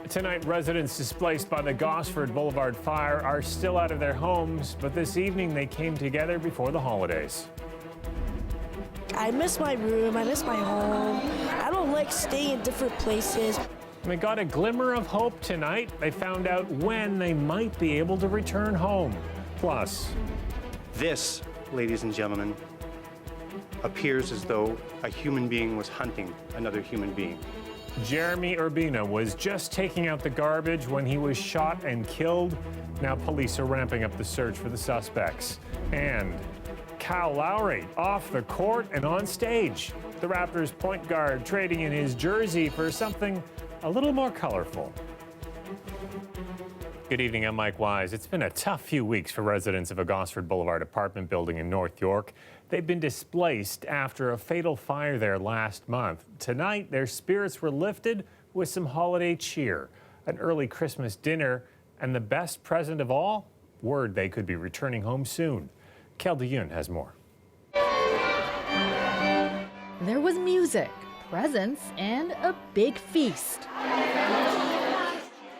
Tonight, residents displaced by the Gosford Boulevard fire are still out of their homes, but this evening they came together before the holidays. I miss my room, I miss my home. I don't like staying in different places. They got a glimmer of hope tonight. They found out when they might be able to return home. Plus, this, ladies and gentlemen, appears as though a human being was hunting another human being. Jeremy Urbina was just taking out the garbage when he was shot and killed. Now police are ramping up the search for the suspects. And Kyle Lowry off the court and on stage. The Raptors point guard trading in his jersey for something a little more colorful. Good evening, I'm Mike Wise. It's been a tough few weeks for residents of a Gosford Boulevard apartment building in North York. They've been displaced after a fatal fire there last month. Tonight, their spirits were lifted with some holiday cheer, an early Christmas dinner, and the best present of all, word they could be returning home soon. Kel DeYun has more. There was music, presents, and a big feast.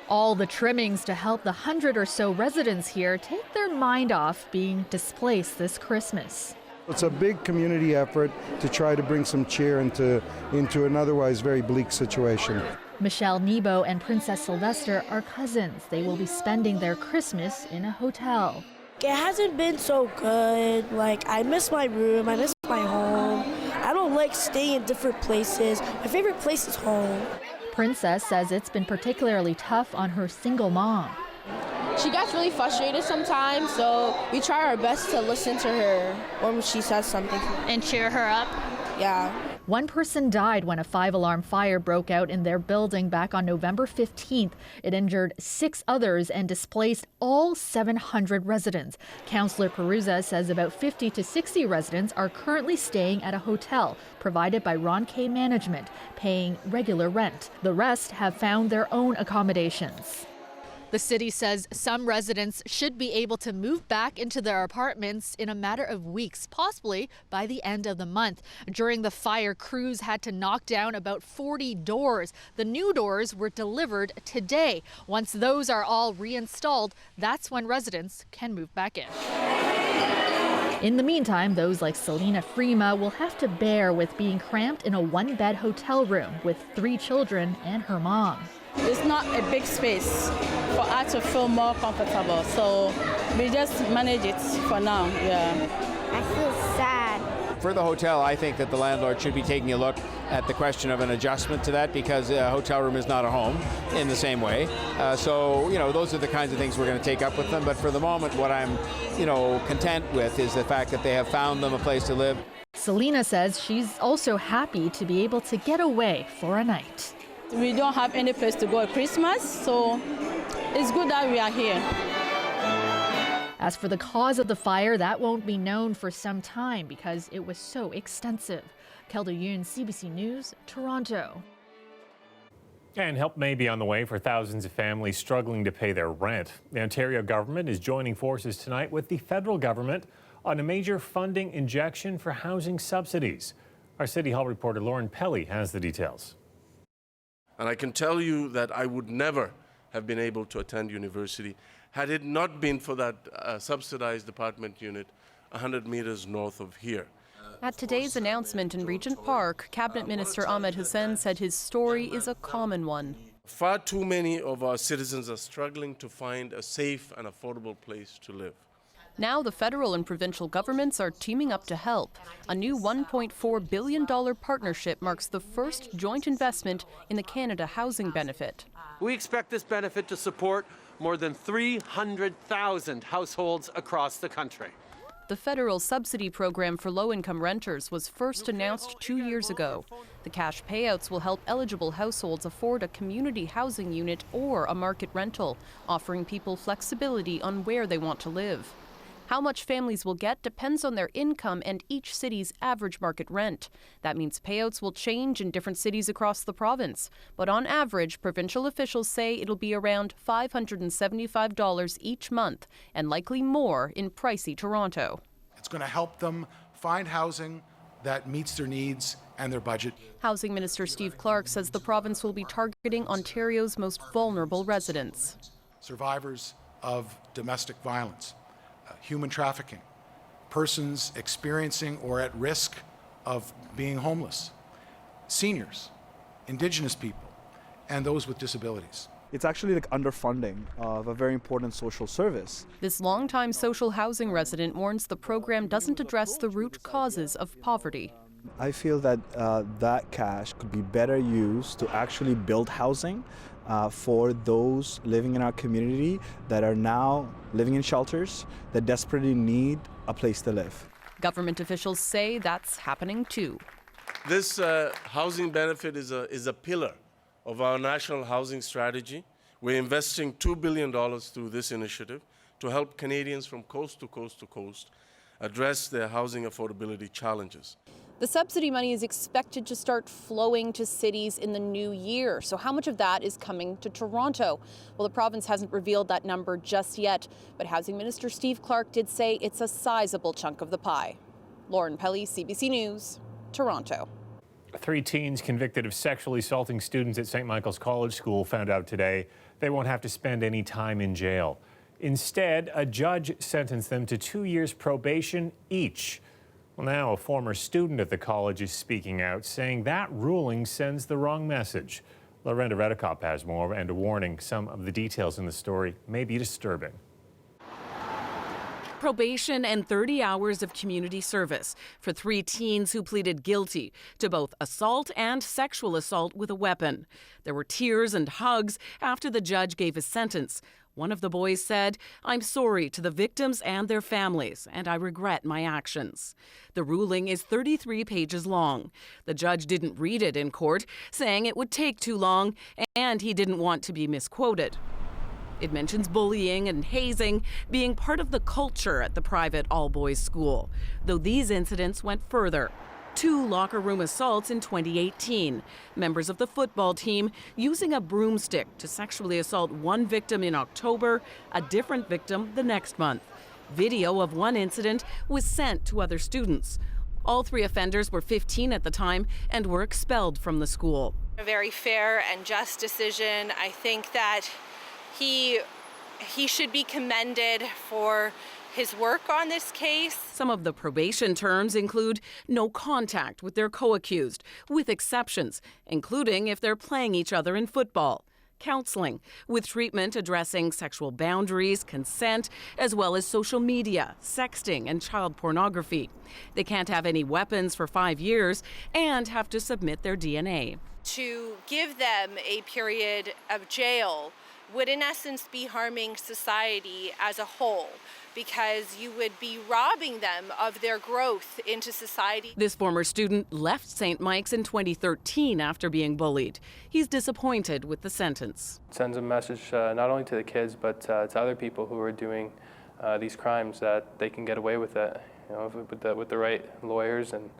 All the trimmings to help the 100 or so residents here take their mind off being displaced this Christmas. It's a big community effort to try to bring some cheer into an otherwise very bleak situation. Michelle Nebo and Princess Sylvester are cousins. They will be spending their Christmas in a hotel. It hasn't been so good. Like, I miss my room, I miss my home. I don't like staying in different places. My favorite place is home. Princess says it's been particularly tough on her single mom. She gets really frustrated sometimes, so we try our best to listen to her when she says something. And cheer her up? Yeah. One person died when a 5-alarm fire broke out in their building back on November 15th. It injured 6 others and displaced all 700 residents. Councillor Peruza says about 50 to 60 residents are currently staying at a hotel provided by Ron K Management, paying regular rent. The rest have found their own accommodations. The city says some residents should be able to move back into their apartments in a matter of weeks, possibly by the end of the month. During the fire, crews had to knock down about 40 doors. The new doors were delivered today. Once those are all reinstalled, that's when residents can move back in. In the meantime, those like Selena Freema will have to bear with being cramped in a 1-bed hotel room with 3 children and her mom. It's not a big space for us to feel more comfortable, so we just manage it for now, yeah. I feel sad. For the hotel, I think that the landlord should be taking a look at the question of an adjustment to that, because a hotel room is not a home in the same way. So, those are the kinds of things we're going to take up with them. But for the moment, what I'm, content with is the fact that they have found them a place to live. Selena says she's also happy to be able to get away for a night. We don't have any place to go at Christmas, so it's good that we are here. As for the cause of the fire, that won't be known for some time because it was so extensive. Kel DeYun, CBC News, Toronto. And help may be on the way for thousands of families struggling to pay their rent. The Ontario government is joining forces tonight with the federal government on a major funding injection for housing subsidies. Our City Hall reporter Lauren Pelly has the details. And I can tell you that I would never have been able to attend university had it not been for that subsidized apartment unit 100 meters north of here. At today's announcement in Regent Park, Cabinet Minister Ahmed Hussein said his story is a common one. Far too many of our citizens are struggling to find a safe and affordable place to live. Now the federal and provincial governments are teaming up to help. A new $1.4 billion partnership marks the first joint investment in the Canada Housing Benefit. We expect this benefit to support more than 300,000 households across the country. The federal subsidy program for low-income renters was first announced 2 years ago. The cash payouts will help eligible households afford a community housing unit or a market rental, offering people flexibility on where they want to live. How much families will get depends on their income and each city's average market rent. That means payouts will change in different cities across the province. But on average, provincial officials say it'll be around $575 each month, and likely more in pricey Toronto. It's going to help them find housing that meets their needs and their budget. Housing Minister Steve Clark says the province will be targeting Ontario's most vulnerable residents. Survivors of domestic violence, human trafficking, persons experiencing or at risk of being homeless, seniors, Indigenous people, and those with disabilities. It's actually like underfunding of a very important social service. This longtime social housing resident warns the program doesn't address the root causes of poverty. I feel that that cash could be better used to actually build housing for those living in our community that are now living in shelters that desperately need a place to live. Government officials say that's happening too. This housing benefit is a pillar of our national housing strategy. We're investing $2 billion through this initiative to help Canadians from coast to coast to coast address their housing affordability challenges. The subsidy money is expected to start flowing to cities in the new year. So how much of that is coming to Toronto? Well, the province hasn't revealed that number just yet, but Housing Minister Steve Clark did say it's a sizable chunk of the pie. Lauren Pelly, CBC News, Toronto. 3 teens convicted of sexually assaulting students at St. Michael's College School found out today they won't have to spend any time in jail. Instead, a judge sentenced them to 2 years probation each. Well, now a former student at the college is speaking out, saying that ruling sends the wrong message. Lorenda Redekop has more and a warning. Some of the details in the story may be disturbing. Probation and 30 hours of community service for 3 teens who pleaded guilty to both assault and sexual assault with a weapon. There were tears and hugs after the judge gave his sentence. One of the boys said, "I'm sorry to the victims and their families, and I regret my actions." The ruling is 33 pages long. The judge didn't read it in court, saying it would take too long, and he didn't want to be misquoted. It mentions bullying and hazing being part of the culture at the private all-boys school, though these incidents went further. 2 locker room assaults in 2018. Members of the football team using a broomstick to sexually assault one victim in October, a different victim the next month. Video of one incident was sent to other students. All 3 offenders were 15 at the time and were expelled from the school. A very fair and just decision. I think that he should be commended for his work on this case. Some of the probation terms include no contact with their co-accused, with exceptions, including if they're playing each other in football. Counseling, with treatment addressing sexual boundaries, consent, as well as social media, sexting, and child pornography. They can't have any weapons for 5 years and have to submit their DNA. To give them a period of jail would in essence be harming society as a whole, because you would be robbing them of their growth into society. This former student left St. Mike's in 2013 after being bullied. He's disappointed with the sentence. It sends a message not only to the kids, but to other people who are doing these crimes that they can get away with it, you know, with the right lawyers and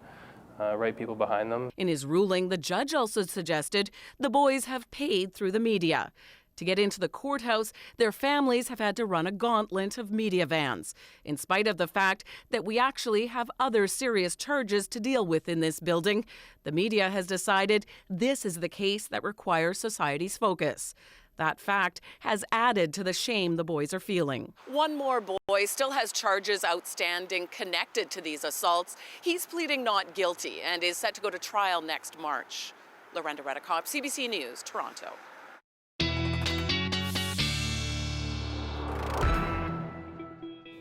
right people behind them. In his ruling, the judge also suggested the boys have paid through the media. To get into the courthouse, their families have had to run a gauntlet of media vans, in spite of the fact that we actually have other serious charges to deal with in this building. The media has decided this is the case that requires society's focus. That fact has added to the shame the boys are feeling. One more boy still has charges outstanding connected to these assaults. He's pleading not guilty and is set to go to trial next March. Lorenda Redekop, CBC News, Toronto.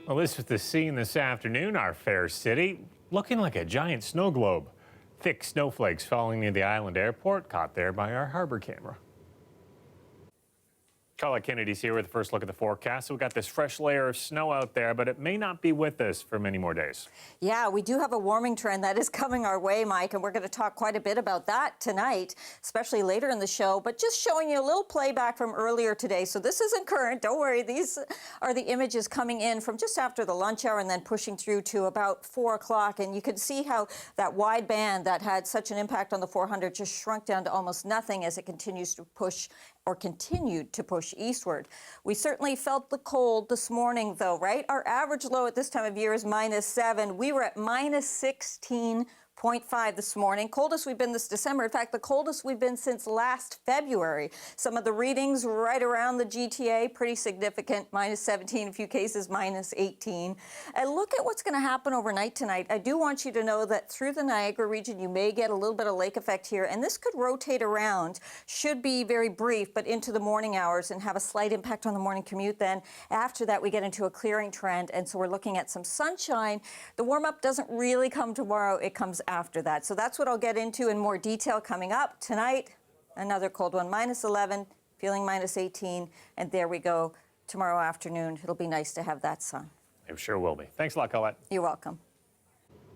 Well, this was the scene this afternoon, our fair city, looking like a giant snow globe. Thick snowflakes falling near the island airport, caught there by our harbor camera. Carla Kennedy's here with the first look at the forecast. So we've got this fresh layer of snow out there, but it may not be with us for many more days. Yeah, we do have a warming trend that is coming our way, Mike, and we're going to talk quite a bit about that tonight, especially later in the show. But just showing you a little playback from earlier today. So this isn't current. Don't worry. These are the images coming in from just after the lunch hour and then pushing through to about 4 o'clock. And you can see how that wide band that had such an impact on the 400 just shrunk down to almost nothing as it continues to push or continued to push eastward. We certainly felt the cold this morning, though, right? Our average low at this time of year is -7. We were at -16 0.5 this morning. Coldest we've been this December. In fact, the coldest we've been since last February. Some of the readings right around the GTA, pretty significant. -17, a few cases, -18. And look at what's going to happen overnight tonight. I do want you to know that through the Niagara region, you may get a little bit of lake effect here, and this could rotate around. Should be very brief, but into the morning hours and have a slight impact on the morning commute. Then after that, we get into a clearing trend, and so we're looking at some sunshine. The warm-up doesn't really come tomorrow. It comes after that. So that's what I'll get into in more detail coming up. Tonight, another cold one, -11, feeling -18, and there we go. Tomorrow afternoon, it'll be nice to have that sun. It sure will be. Thanks a lot, Colette. You're welcome.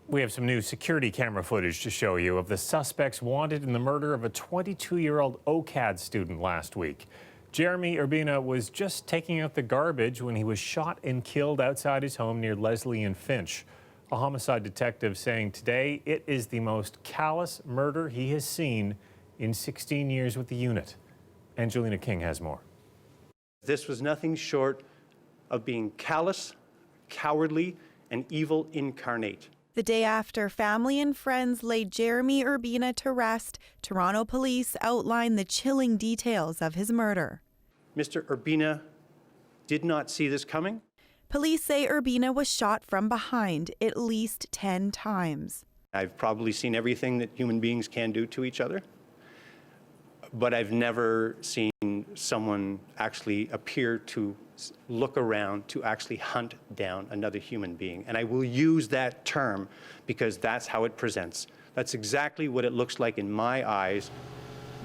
We have some new security camera footage to show you of the suspects wanted in the murder of a 22-year-old OCAD student last week. Jeremy Urbina was just taking out the garbage when he was shot and killed outside his home near Leslie and Finch. A homicide detective saying today it is the most callous murder he has seen in 16 years with the unit. Angelina King has more. This was nothing short of being callous, cowardly, and evil incarnate. The day after family and friends laid Jeremy Urbina to rest, Toronto police outlined the chilling details of his murder. Mr. Urbina did not see this coming. Police say Urbina was shot from behind at least 10 times. I've probably seen everything that human beings can do to each other, but I've never seen someone actually appear to look around to actually hunt down another human being. And I will use that term because that's how it presents. That's exactly what it looks like in my eyes.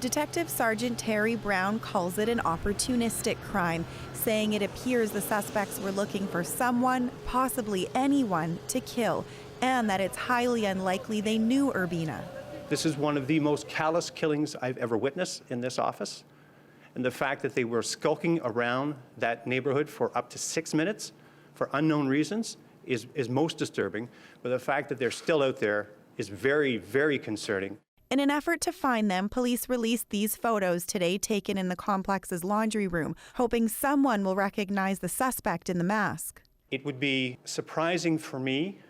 Detective Sergeant Terry Brown calls it an opportunistic crime, saying it appears the suspects were looking for someone, possibly anyone, to kill, and that it's highly unlikely they knew Urbina. This is one of the most callous killings I've ever witnessed in this office. And the fact that they were skulking around that neighborhood for up to 6 minutes for unknown reasons is most disturbing. But the fact that they're still out there is very, very concerning. In an effort to find them, police released these photos today taken in the complex's laundry room, hoping someone will recognize the suspect in the mask. It would be surprising for me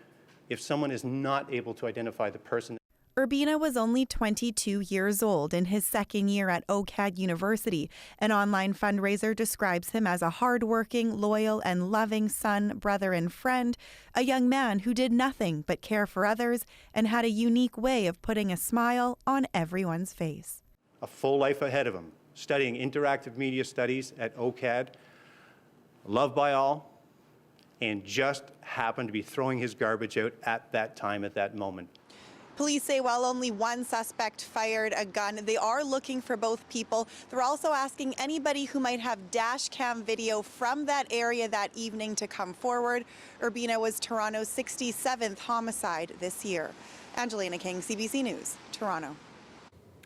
if someone is not able to identify the person. Urbina was only 22 years old in his second year at OCAD University. An online fundraiser describes him as a hardworking, loyal, and loving son, brother, and friend, a young man who did nothing but care for others and had a unique way of putting a smile on everyone's face. A full life ahead of him, studying interactive media studies at OCAD, loved by all, and just happened to be throwing his garbage out at that time, at that moment. Police say while only one suspect fired a gun, they are looking for both people. They're also asking anybody who might have dash cam video from that area that evening to come forward. Urbina was Toronto's 67th homicide this year. Angelina King, CBC News, Toronto.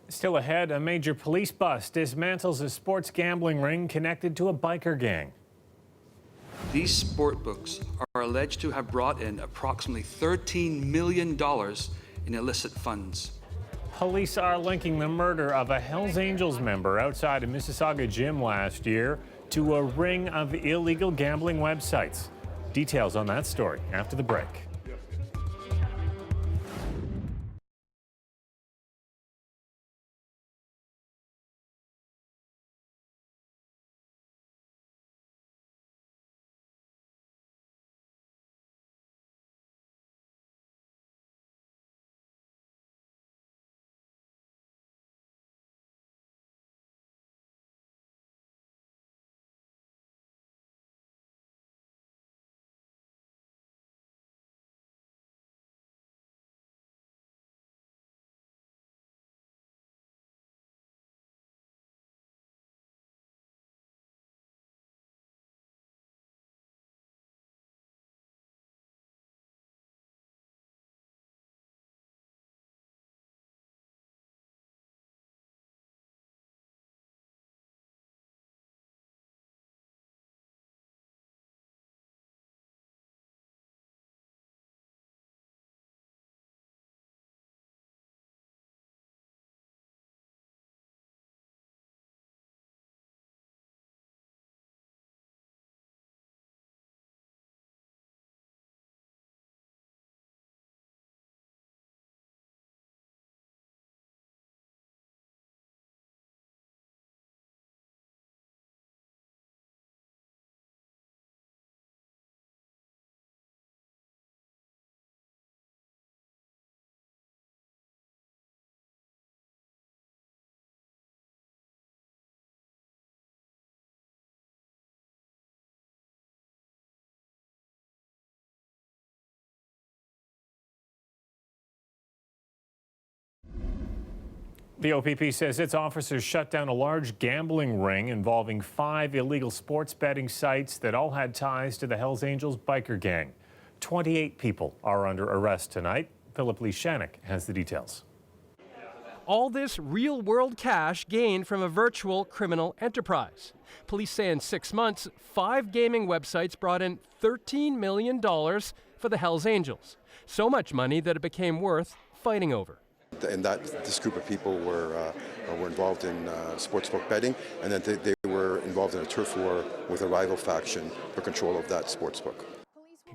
Still ahead, a major police bus dismantles a sports gambling ring connected to a biker gang. These sport books are alleged to have brought in approximately $13 million in illicit funds. Police are linking the murder of a Hells Angels member outside a Mississauga gym last year to a ring of illegal gambling websites. Details on that story after the break. The OPP says its officers shut down a large gambling ring involving 5 illegal sports betting sites that all had ties to the Hells Angels biker gang. 28 people are under arrest tonight. Philip Lee Shannock has the details. All this real-world cash gained from a virtual criminal enterprise. Police say in 6 months, 5 gaming websites brought in $13 million for the Hells Angels. So much money that it became worth fighting over. And this group of people were involved in sportsbook betting, and then they were involved in a turf war with a rival faction for control of that sportsbook.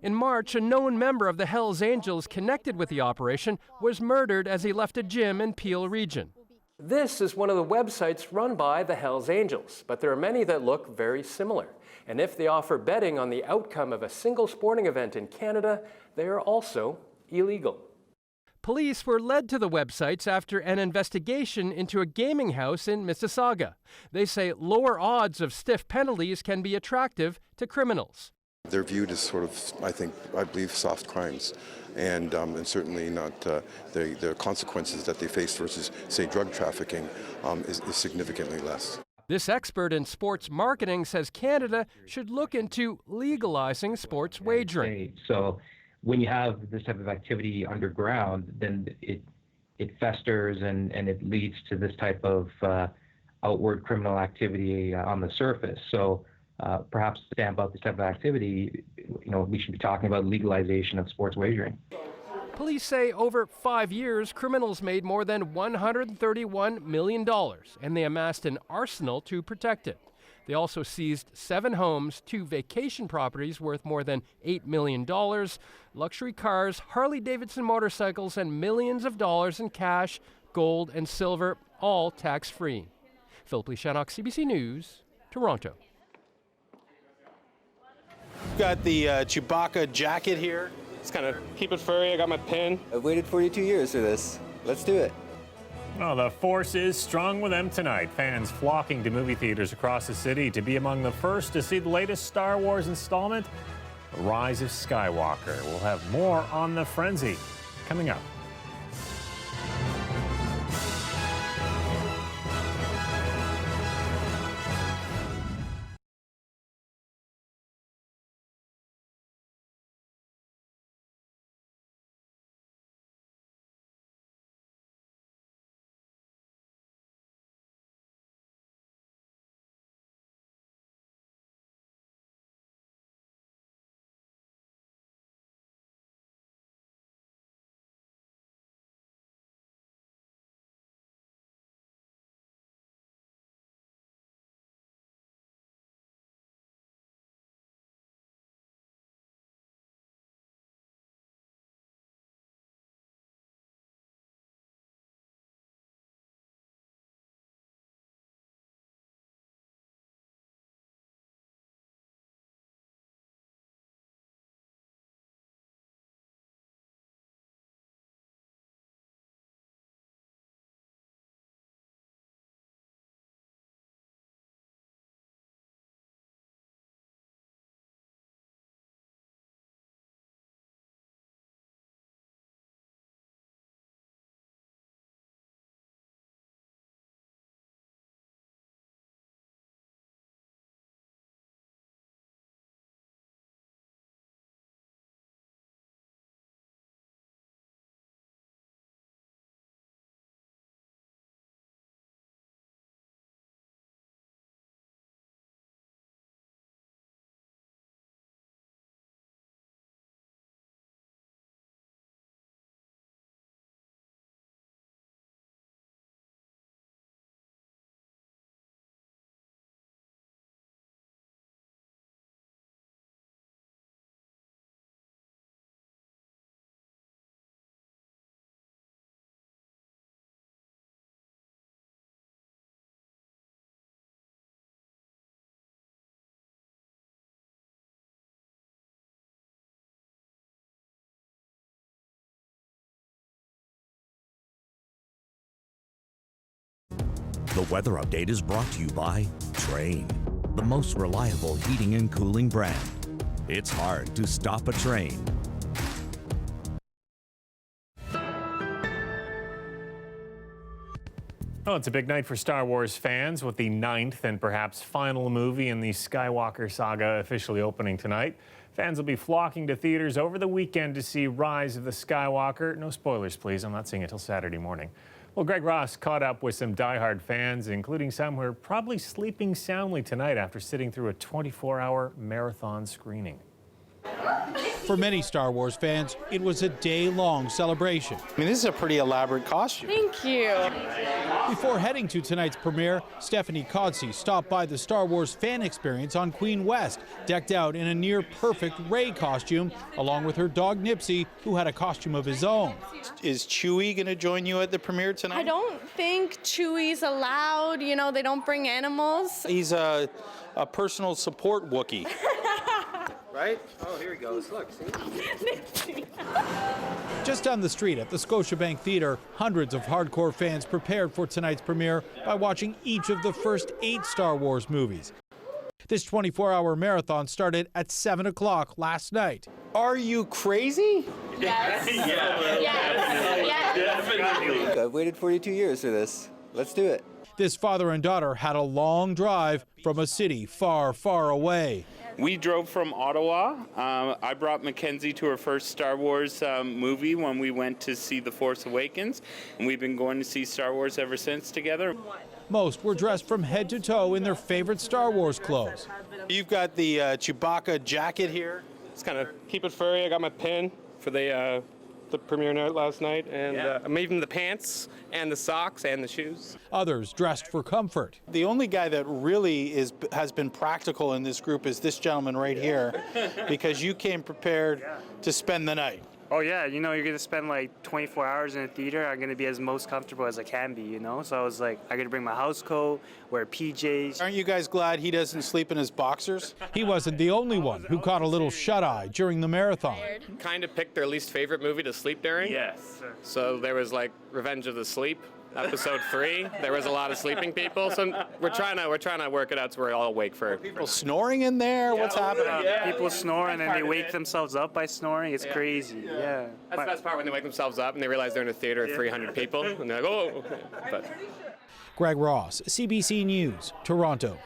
In March, a known member of the Hells Angels connected with the operation was murdered as he left a gym in Peel region. This is one of the websites run by the Hells Angels, but there are many that look very similar. And if they offer betting on the outcome of a single sporting event in Canada, they are also illegal. Police were led to the websites after an investigation into a gaming house in Mississauga. They say lower odds of stiff penalties can be attractive to criminals. They're viewed as sort of, I believe, soft crimes, and certainly not the consequences that they face versus, say, drug trafficking is significantly less. This expert in sports marketing says Canada should look into legalizing sports wagering. So when you have this type of activity underground, then it festers and it leads to this type of outward criminal activity on the surface. So perhaps to stamp out this type of activity, we should be talking about legalization of sports wagering. Police say over 5 years, criminals made more than $131 million, and they amassed an arsenal to protect it. They also seized 7 homes, 2 vacation properties worth more than $8 million, luxury cars, Harley-Davidson motorcycles, and millions of dollars in cash, gold, and silver, all tax-free. Philip Lee Shannock, CBC News, Toronto. Got the Chewbacca jacket here. It's kind of keep it furry. I got my pin. I've waited 42 years for this. Let's do it. Well, the force is strong with them tonight. Fans flocking to movie theaters across the city to be among the first to see the latest Star Wars installment, The Rise of Skywalker. We'll have more on the frenzy coming up. The weather update is brought to you by Train, the most reliable heating and cooling brand. It's hard to stop a train. Well, it's a big night for Star Wars fans with the 9th and perhaps final movie in the Skywalker saga officially opening tonight. Fans will be flocking to theaters over the weekend to see Rise of the Skywalker. No spoilers, please. I'm not seeing it till Saturday morning. Well, Greg Ross caught up with some diehard fans, including some who are probably sleeping soundly tonight after sitting through a 24-hour marathon screening. For many Star Wars fans, it was a day-long celebration. I mean, this is a pretty elaborate costume. Thank you. Before heading to tonight's premiere, Stephanie Codsey stopped by the Star Wars fan experience on Queen West, decked out in a near-perfect Rey costume, along with her dog Nipsey, who had a costume of his own. Is Chewie going to join you at the premiere tonight? I don't think Chewie's allowed. You know, they don't bring animals. He's a personal support Wookiee. Right? Oh, here he goes. Look, see? Just down the street at the Scotiabank Theatre, hundreds of hardcore fans prepared for tonight's premiere by watching each of the first 8 Star Wars movies. This 24-hour marathon started at 7 o'clock last night. Are you crazy? Yes. Yes. Definitely. I've waited 42 years for this. Let's do it. This father and daughter had a long drive from a city far, far away. We drove from Ottawa. I brought Mackenzie to her first Star Wars movie when we went to see The Force Awakens, and we've been going to see Star Wars ever since together. Most were dressed from head to toe in their favorite Star Wars clothes. You've got the Chewbacca jacket here. It's kind of keep it furry. I got my pin for the premiere night last night, and I'm even the pants and the socks and the shoes. Others dressed for comfort. The only guy that really has been practical in this group is this gentleman right here, because you came prepared to spend the night. Oh yeah, you know, you're gonna spend like 24 hours in a theater. I'm gonna be as most comfortable as I can be, you know? So I was like, I gotta bring my house coat, wear PJs. Aren't you guys glad he doesn't sleep in his boxers? He wasn't the only one who caught a little shut-eye during the marathon. Kind of picked their least favorite movie to sleep during. Yes. So there was like Revenge of the Sleep, episode 3. There was a lot of sleeping people. So we're trying to work it out so we're all awake for it. People snoring in there? What's happening? People snore and then they wake themselves up by snoring. It's crazy. Yeah. That's the best part, when they wake themselves up and they realize they're in a theater of 300 people and they're like, oh. But Greg Ross, CBC News, Toronto.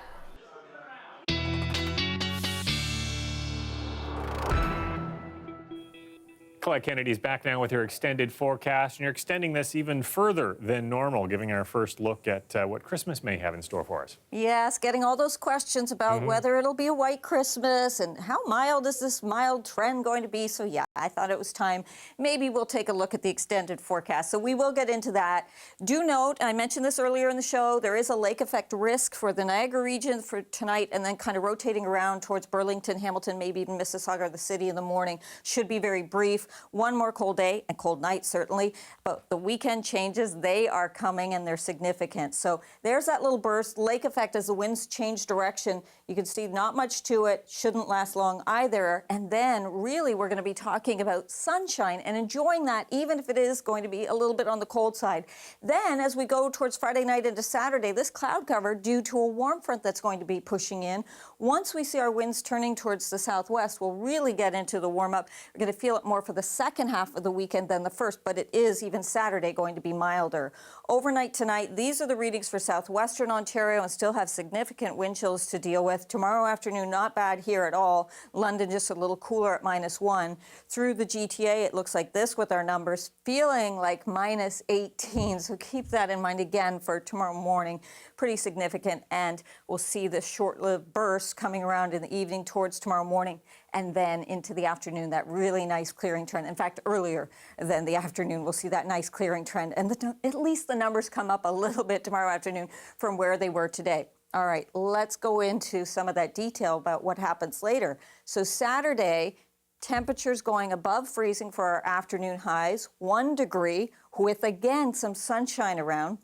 Colette Kennedy's back now with her extended forecast, and you're extending this even further than normal, giving our first look at what Christmas may have in store for us. Yes, getting all those questions about whether it'll be a white Christmas and how mild is this mild trend going to be. So yeah, I thought it was time. Maybe we'll take a look at the extended forecast. So we will get into that. Do note, I mentioned this earlier in the show, there is a lake effect risk for the Niagara region for tonight, and then kind of rotating around towards Burlington, Hamilton, maybe even Mississauga, the city in the morning. Should be very brief. One more cold day and cold night, certainly, but the weekend changes, they are coming and they're significant. So there's that little burst, lake effect as the winds change direction. You can see not much to it, shouldn't last long either. And then really we're going to be talking about sunshine and enjoying that, even if it is going to be a little bit on the cold side. Then as we go towards Friday night into Saturday, this cloud cover due to a warm front that's going to be pushing in. Once we see our winds turning towards the southwest, we'll really get into the warm up. We're going to feel it more for the second half of the weekend than the first, but it is even Saturday going to be milder. Overnight tonight, these are the readings for southwestern Ontario and still have significant wind chills to deal with. Tomorrow afternoon, not bad here at all. London just a little cooler at -1. Through the GTA, it looks like this with our numbers, feeling like -18. So keep that in mind again for tomorrow morning. Pretty significant, and we'll see this short-lived burst coming around in the evening towards tomorrow morning, and then into the afternoon, that really nice clearing trend. In fact, earlier than the afternoon, we'll see that nice clearing trend. And at least the numbers come up a little bit tomorrow afternoon from where they were today. All right, let's go into some of that detail about what happens later. So Saturday, temperatures going above freezing for our afternoon highs, 1 degree, with again some sunshine around.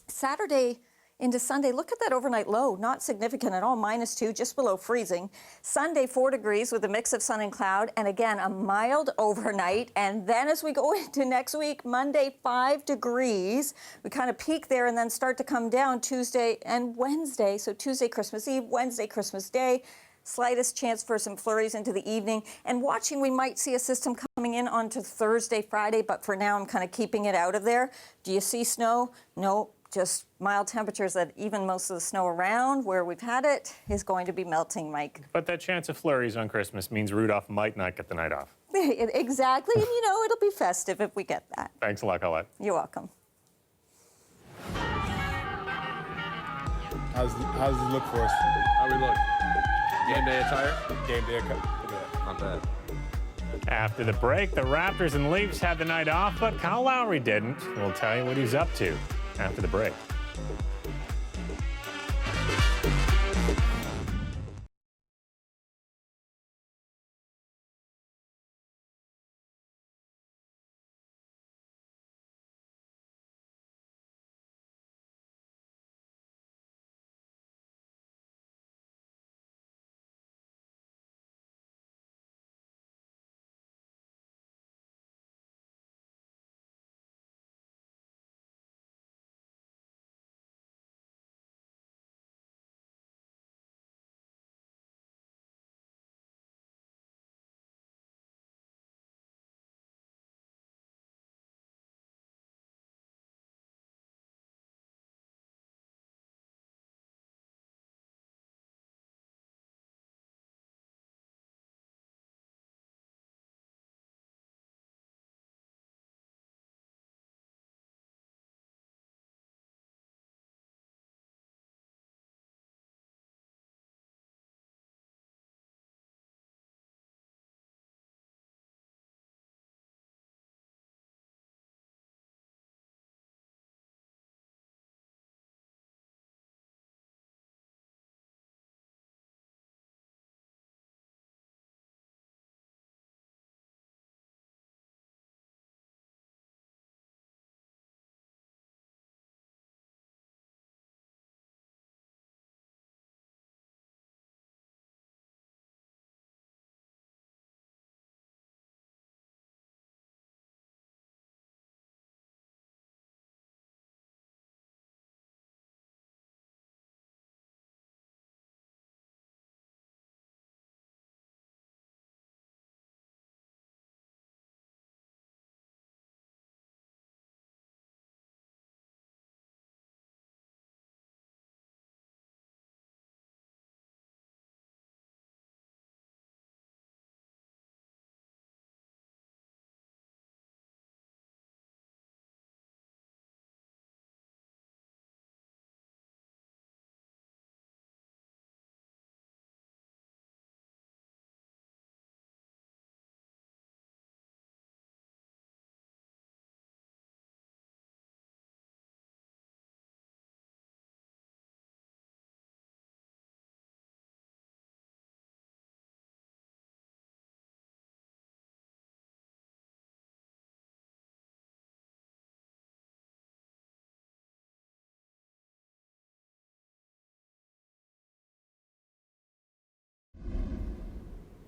Saturday into Sunday, look at that overnight low, not significant at all, -2, just below freezing. Sunday, 4 degrees with a mix of sun and cloud, and again, a mild overnight. And then as we go into next week, Monday, 5 degrees. We kind of peak there and then start to come down Tuesday and Wednesday. So Tuesday, Christmas Eve, Wednesday, Christmas Day. Slightest chance for some flurries into the evening. And watching, we might see a system coming in onto Thursday, Friday, but for now I'm kind of keeping it out of there. Do you see snow? No, just mild temperatures that even most of the snow around where we've had it is going to be melting, Mike. But that chance of flurries on Christmas means Rudolph might not get the night off. Exactly, and you know, it'll be festive if we get that. Thanks a lot, Colette. You're welcome. How's it look for us? How we look? Game day attire? Game day attire. Look at that. Not bad. After the break, the Raptors and Leafs had the night off, but Kyle Lowry didn't. We'll tell you what he's up to after the break.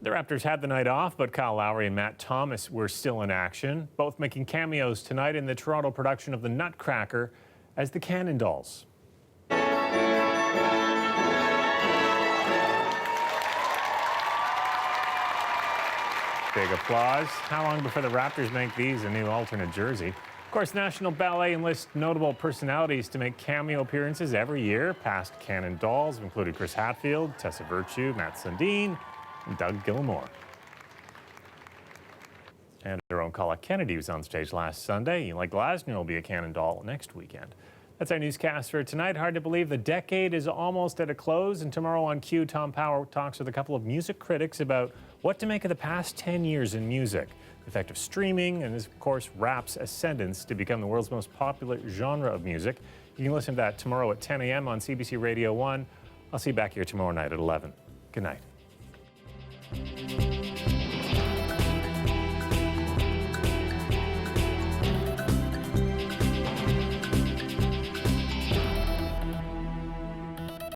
The Raptors had the night off, but Kyle Lowry and Matt Thomas were still in action, both making cameos tonight in the Toronto production of The Nutcracker as the Cannon Dolls. Big applause. How long before the Raptors make these a new alternate jersey? Of course, National Ballet enlists notable personalities to make cameo appearances every year. Past Cannon Dolls have included Chris Hadfield, Tessa Virtue, Matt Sundin, and Doug Gilmore. And their own Colette Kennedy was on stage last Sunday. Like Glasner will be a Cannon Doll next weekend. That's our newscast for tonight. Hard to believe the decade is almost at a close. And tomorrow on Q, Tom Power talks with a couple of music critics about what to make of the past 10 years in music, the effect of streaming, and of course, rap's ascendance to become the world's most popular genre of music. You can listen to that tomorrow at 10 a.m. on CBC Radio 1. I'll see you back here tomorrow night at 11. Good night.